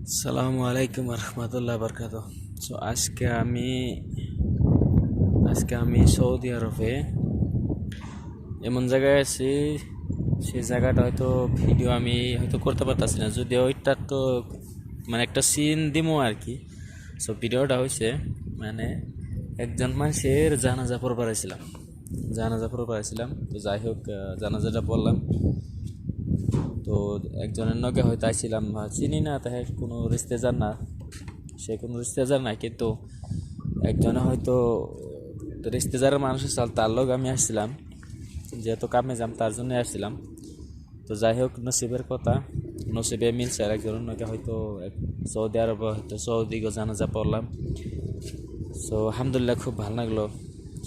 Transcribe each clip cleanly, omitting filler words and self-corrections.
আসসালামু আলাইকুম রহমতুল্লাহ বরকাত। সো আজকে আমি সৌদি আরবে এমন জায়গায় আছি, সেই জায়গাটা হয়তো ভিডিও আমি হয়তো করতে পারতাছি না, যদিও ওইটা তো মানে একটা সিন দিমো আর কি। সো ভিডিওটা হয়েছে মানে একজন মানুষের জানাজা পড়বার ছিলাম। তো যাই হোক, জানাজাটা পড়লাম। তো একজনের নগে হয়তো আইছিলাম, চিনি না তাহে, কোনো রিস্তেজার না, সে কোনো রিস্তেজার না, কিন্তু একজনে হয়তো রিস্তেজারের মানুষ চাল, তার লোক আমি আসছিলাম, যেহেতু কামে যাম তার জন্য আসছিলাম। তো যাই হোক, নসিবের কথা, নসিবে মিলছে। আর একজনের নগে হয়তো সৌদি আরব, হয়তো সৌদি জানাজা পড়লাম। সো আলহামদুলিল্লাহ, খুব ভালো লাগলো।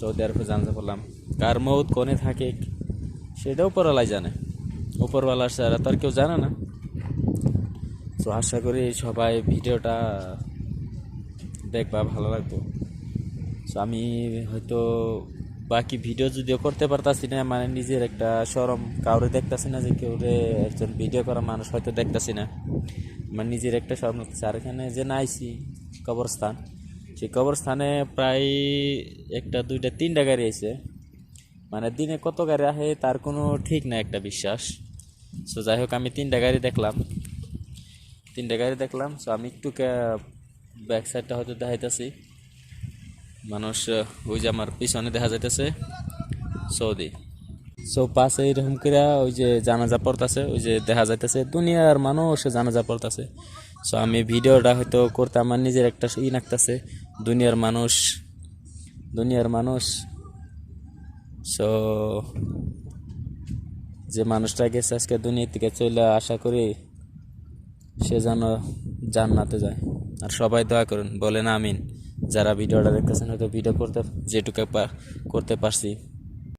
সৌদি আরবে জানাজা পড়লাম। কার মৌত কোনে থাকে সেটাও উপরওয়ালাই জানে, উপরওয়ালার ছাড়া তো আর কেউ জানে না। তো আশা করি সবাই ভিডিওটা দেখবা, ভালো লাগবে। তো আমি হয়তো বাকি ভিডিও যদিও করতে পারতাছি না, মানে নিজের একটা শরম, কাউরে দেখতাছি না যে কেউ একজন ভিডিও করা মানুষ হয়তো দেখতাছি না, মানে নিজের একটা শরম লাগতেছে। আর এখানে যে নাইছি কবরস্থান, সেই কবরস্থানে প্রায় একটা দুইটা তিনটা গাড়ি আছে, মানে দিনে কত গাড়ি আহে তার কোনো ঠিক না, একটা বিশ্বাস। সো যাই হোক, আমি তিনটা গাড়ি দেখলাম। সো আমি একটু ব্যাক সাইডটা হয়তো দেখাইতেছি। মানুষ, ওই যে আমার পিছনে দেখা যাইতেছে সৌদি। সো পাশে এরকম করে ওই যে জানাজা পড়তাছে, ওই যে দেখা যাইতেছে দুনিয়ার মানুষ জানাজা পড়তাছে। সো আমি ভিডিওটা হয়তো করতে আমার নিজের একটা লাগতেছে, দুনিয়ার মানুষ, দুনিয়ার মানুষ। সো যে মানুষটা গেছে আজকে দুনিয়া থেকে চলে, আশা করি সে যেন জান্নাতে যায়। আর সবাই দোয়া করুন, বলেন আমিন। যারা ভিডিওটা দেখতেছেন, হয়তো ভিডিও করতে যেটুকু করতে পারছি